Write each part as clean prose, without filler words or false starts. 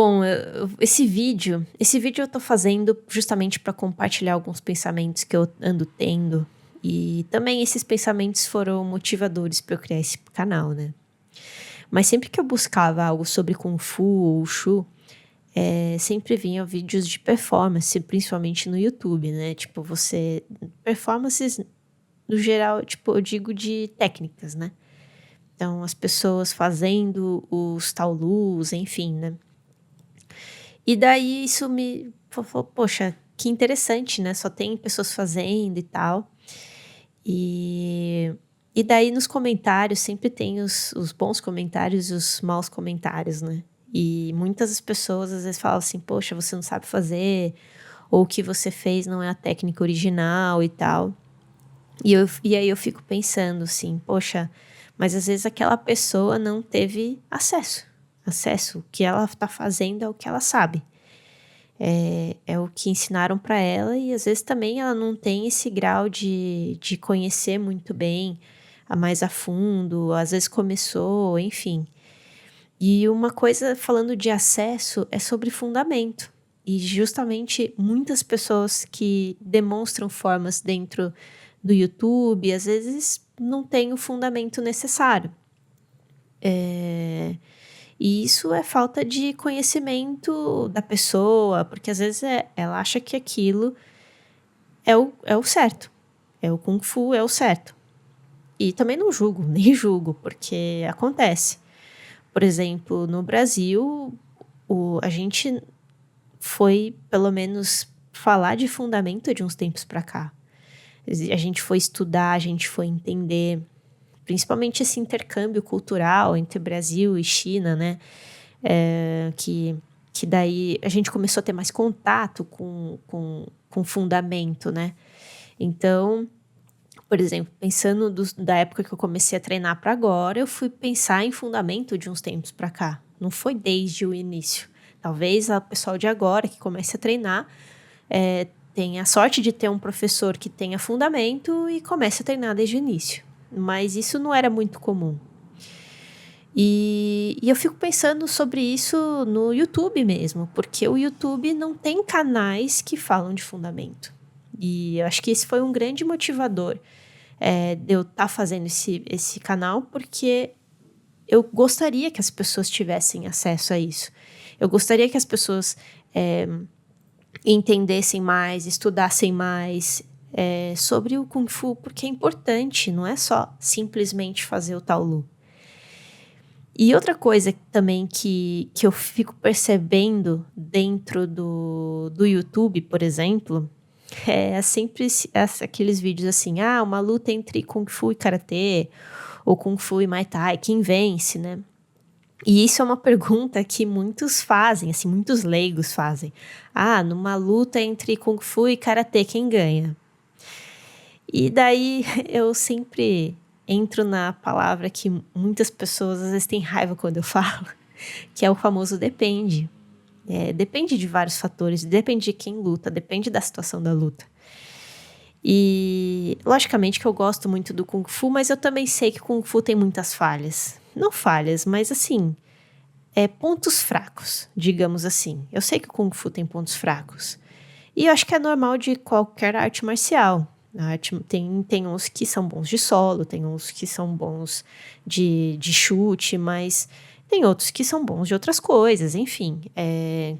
Bom, esse vídeo eu tô fazendo justamente para compartilhar alguns pensamentos que eu ando tendo. E também esses pensamentos foram motivadores para eu criar esse canal, né? Mas sempre que eu buscava algo sobre Kung Fu ou Wushu, sempre vinha vídeos de performance, principalmente no YouTube, né? Tipo, performances no geral, tipo, eu digo de técnicas, né? Então, as pessoas fazendo os taolus, enfim, né? E daí isso me falou, poxa, que interessante, né? Só tem pessoas fazendo e tal. E, e daí nos comentários sempre tem os bons comentários e os maus comentários, né? E muitas pessoas às vezes falam assim, poxa, você não sabe fazer, ou o que você fez não é a técnica original e tal. E aí eu fico pensando assim, poxa, mas às vezes aquela pessoa não teve acesso. Acesso, o que ela está fazendo é o que ela sabe. É o que ensinaram para ela e às vezes também ela não tem esse grau de conhecer muito bem, mais a fundo, às vezes começou, enfim. E uma coisa falando de acesso é sobre fundamento. E justamente muitas pessoas que demonstram formas dentro do YouTube, às vezes não têm o fundamento necessário. E isso é falta de conhecimento da pessoa, porque às vezes ela acha que aquilo é o certo. É o Kung Fu, é o certo. E também não julgo, nem julgo, porque acontece. Por exemplo, no Brasil, a gente foi, pelo menos, falar de fundamento de uns tempos para cá. A gente foi estudar, a gente foi entender, principalmente esse intercâmbio cultural entre Brasil e China, né? Que daí a gente começou a ter mais contato com fundamento, né? Então, por exemplo, pensando da época que eu comecei a treinar para agora, eu fui pensar em fundamento de uns tempos para cá. Não foi desde o início. Talvez o pessoal de agora que comece a treinar tenha a sorte de ter um professor que tenha fundamento e comece a treinar desde o início. Mas isso não era muito comum. E eu fico pensando sobre isso no YouTube mesmo, porque o YouTube não tem canais que falam de fundamento. E eu acho que esse foi um grande motivador de eu estar fazendo esse canal, porque eu gostaria que as pessoas tivessem acesso a isso. Eu gostaria que as pessoas entendessem mais, estudassem mais sobre o Kung Fu, porque é importante, não é só simplesmente fazer o Taolu. E outra coisa também que eu fico percebendo dentro do YouTube, por exemplo, é sempre aqueles vídeos assim, uma luta entre Kung Fu e Karatê, ou Kung Fu e Muay Thai, quem vence, né? E isso é uma pergunta que muitos fazem, assim, muitos leigos fazem. Numa luta entre Kung Fu e Karatê, quem ganha? E daí eu sempre entro na palavra que muitas pessoas às vezes têm raiva quando eu falo, que é o famoso depende. Depende de vários fatores, depende de quem luta, depende da situação da luta. E logicamente que eu gosto muito do Kung Fu, mas eu também sei que o Kung Fu tem muitas falhas. Não falhas, mas assim, pontos fracos, digamos assim. Eu sei que o Kung Fu tem pontos fracos. E eu acho que é normal de qualquer arte marcial. A arte tem uns que são bons de solo, tem uns que são bons de chute, mas tem outros que são bons de outras coisas, enfim.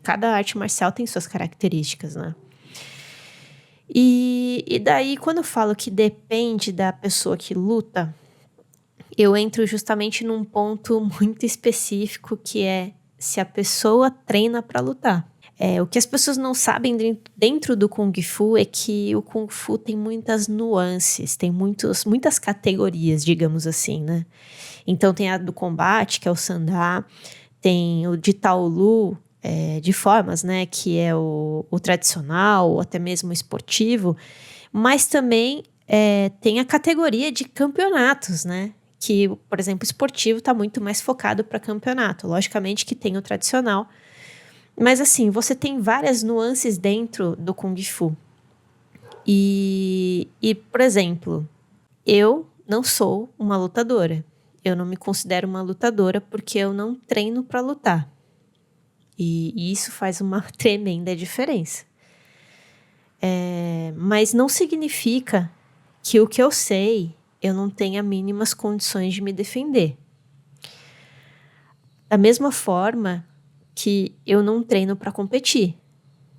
Cada arte marcial tem suas características, né? E daí, quando eu falo que depende da pessoa que luta, eu entro justamente num ponto muito específico, que é se a pessoa treina para lutar. O que as pessoas não sabem dentro do Kung Fu é que o Kung Fu tem muitas nuances, tem muitas categorias, digamos assim, né? Então tem a do combate, que é o Sandá, tem o de Taolu, de formas, né? Que é o tradicional, ou até mesmo o esportivo, mas também tem a categoria de campeonatos, né? Que, por exemplo, o esportivo está muito mais focado para campeonato. Logicamente que tem o tradicional, mas assim, você tem várias nuances dentro do Kung Fu. E, por exemplo, eu não sou uma lutadora. Eu não me considero uma lutadora porque eu não treino para lutar. E isso faz uma tremenda diferença. Mas não significa que o que eu sei, eu não tenha mínimas condições de me defender. Da mesma forma que eu não treino para competir,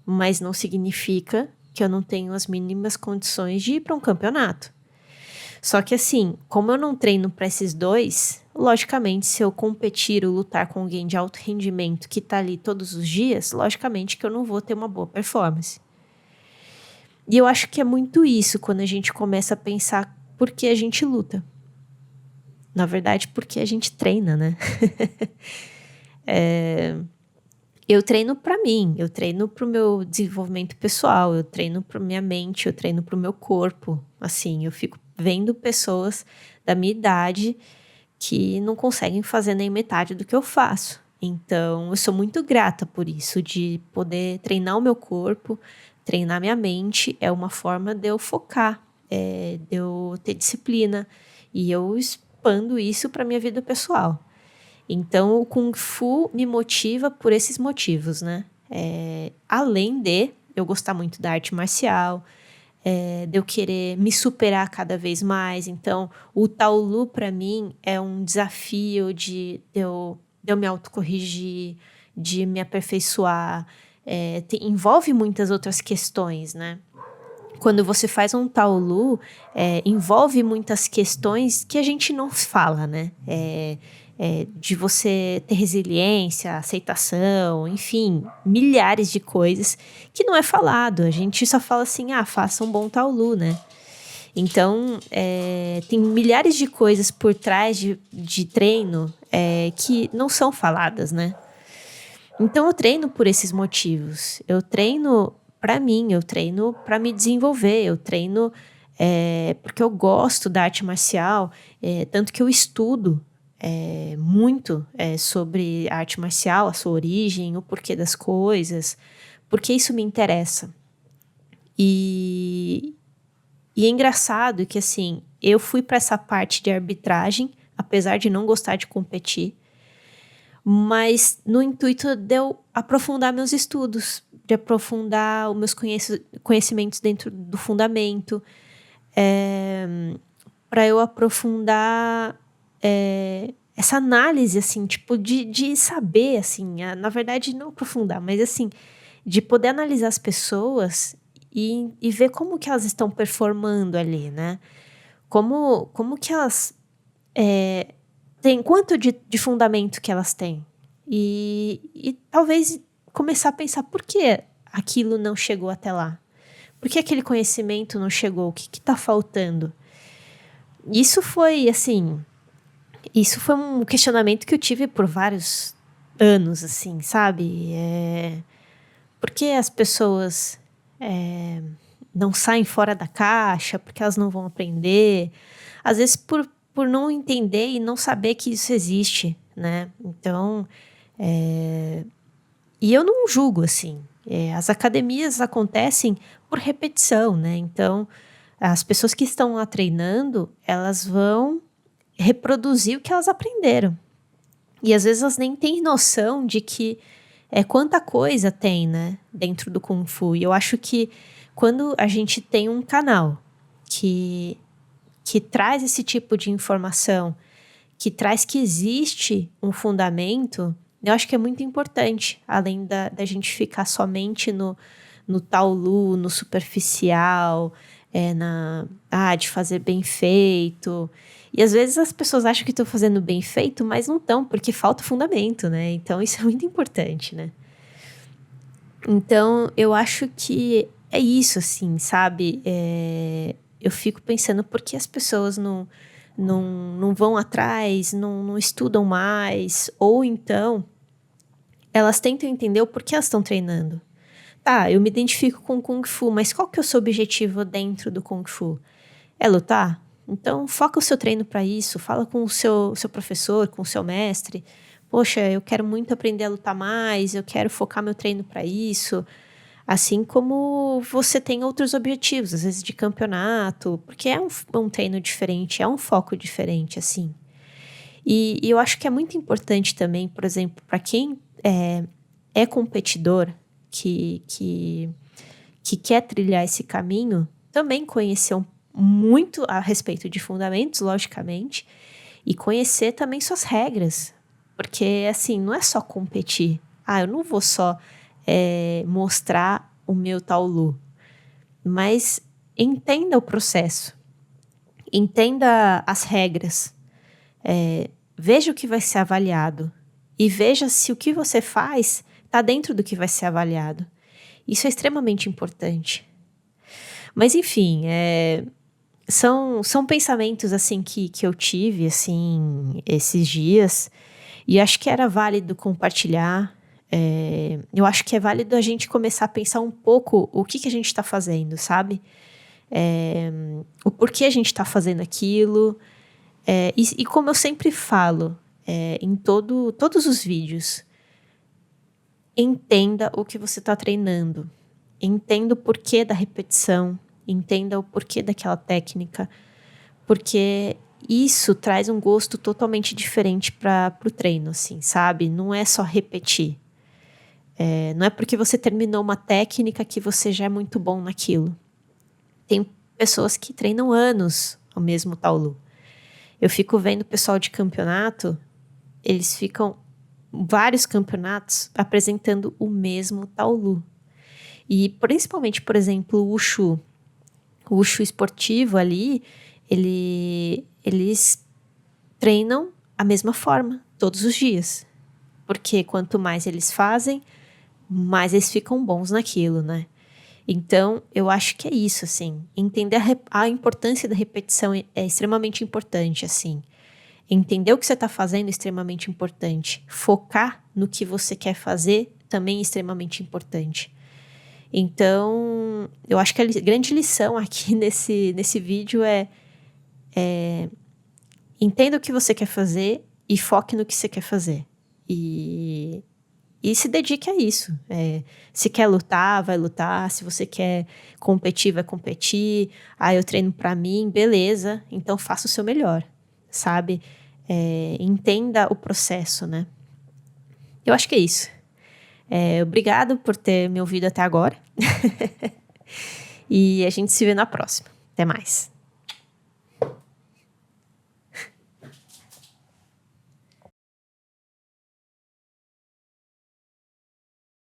mas não significa que eu não tenho as mínimas condições de ir para um campeonato. Só que assim, como eu não treino para esses dois, logicamente, se eu competir ou lutar com alguém de alto rendimento que tá ali todos os dias, logicamente que eu não vou ter uma boa performance. E eu acho que é muito isso quando a gente começa a pensar por que a gente luta. Na verdade, porque a gente treina, né? Eu treino pra mim, eu treino pro meu desenvolvimento pessoal, eu treino pra minha mente, eu treino pro meu corpo. Assim, eu fico vendo pessoas da minha idade que não conseguem fazer nem metade do que eu faço. Então, eu sou muito grata por isso, de poder treinar o meu corpo, treinar minha mente. É uma forma de eu focar, de eu ter disciplina. E eu expando isso para minha vida pessoal. Então, o Kung Fu me motiva por esses motivos, né? Além de eu gostar muito da arte marcial, de eu querer me superar cada vez mais. Então, o Taolu, para mim, é um desafio de eu me autocorrigir, de me aperfeiçoar. Envolve muitas outras questões, né? Quando você faz um Taolu, envolve muitas questões que a gente não fala, né? De você ter resiliência, aceitação, enfim, milhares de coisas que não é falado. A gente só fala assim, faça um bom Taolu, né? Então, tem milhares de coisas por trás de treino que não são faladas, né? Então, eu treino por esses motivos. Eu treino para mim, eu treino para me desenvolver, eu treino porque eu gosto da arte marcial, tanto que eu estudo muito sobre a arte marcial, a sua origem, o porquê das coisas, porque isso me interessa. E é engraçado que, assim, eu fui para essa parte de arbitragem, apesar de não gostar de competir, mas no intuito de eu aprofundar meus estudos, de aprofundar os meus conhecimentos dentro do fundamento, para eu aprofundar essa análise, assim, tipo, de saber, assim, na verdade, não aprofundar, mas, assim, de poder analisar as pessoas e ver como que elas estão performando ali, né? Como que elas têm, quanto de fundamento que elas têm. E talvez começar a pensar por que aquilo não chegou até lá. Por que aquele conhecimento não chegou? O que está faltando? Isso foi, assim, isso foi um questionamento que eu tive por vários anos, assim, sabe? Por que as pessoas não saem fora da caixa? Por que elas não vão aprender? Às vezes por não entender e não saber que isso existe, né? Então, e eu não julgo, assim. As academias acontecem por repetição, né? Então, as pessoas que estão lá treinando, elas vão reproduzir o que elas aprenderam. E às vezes elas nem têm noção de que quanta coisa tem, né, dentro do Kung Fu. E eu acho que quando a gente tem um canal que traz esse tipo de informação, que traz que existe um fundamento, eu acho que é muito importante, além da gente ficar somente no Taolu, no superficial, de fazer bem feito. E às vezes as pessoas acham que estão fazendo bem feito, mas não estão, porque falta fundamento, né? Então isso é muito importante, né? Então eu acho que é isso, assim, sabe? Eu fico pensando por que as pessoas não vão atrás, não estudam mais, ou então elas tentam entender o porquê elas estão treinando. Tá, eu me identifico com o Kung Fu, mas qual que é o seu objetivo dentro do Kung Fu? É lutar? Então, foca o seu treino para isso, fala com o seu professor, com o seu mestre. Poxa, eu quero muito aprender a lutar mais, eu quero focar meu treino para isso. Assim como você tem outros objetivos, às vezes de campeonato, porque é um treino diferente, é um foco diferente, assim. E eu acho que é muito importante também, por exemplo, para quem é é competidor, que quer trilhar esse caminho, também conhecer muito a respeito de fundamentos, logicamente, e conhecer também suas regras. Porque, assim, não é só competir. Eu não vou só mostrar o meu Taolu. Mas entenda o processo. Entenda as regras. Veja o que vai ser avaliado. E veja se o que você faz está dentro do que vai ser avaliado. Isso é extremamente importante. Mas, enfim, são pensamentos, assim, que eu tive, assim, esses dias. E acho que era válido compartilhar. Eu acho que é válido a gente começar a pensar um pouco o que a gente está fazendo, sabe? O porquê a gente está fazendo aquilo. E como eu sempre falo em todos os vídeos, entenda o que você está treinando. Entenda o porquê da repetição. Entenda o porquê daquela técnica. Porque isso traz um gosto totalmente diferente para o treino, assim, sabe? Não é só repetir. Não é porque você terminou uma técnica que você já é muito bom naquilo. Tem pessoas que treinam anos o mesmo Taolu. Eu fico vendo o pessoal de campeonato, eles ficam vários campeonatos apresentando o mesmo Taolu. E principalmente, por exemplo, o Wushu esportivo ali, eles treinam a mesma forma todos os dias. Porque quanto mais eles fazem, mais eles ficam bons naquilo, né? Então, eu acho que é isso, assim. Entender a importância da repetição é extremamente importante, assim. Entender o que você está fazendo é extremamente importante. Focar no que você quer fazer também é extremamente importante. Então, eu acho que a grande lição aqui nesse vídeo é entenda o que você quer fazer e foque no que você quer fazer. E se dedique a isso. Se quer lutar, vai lutar. Se você quer competir, vai competir. Eu treino pra mim, beleza. Então faça o seu melhor, sabe? Entenda o processo, né? Eu acho que é isso. Obrigado por ter me ouvido até agora. E a gente se vê na próxima. Até mais.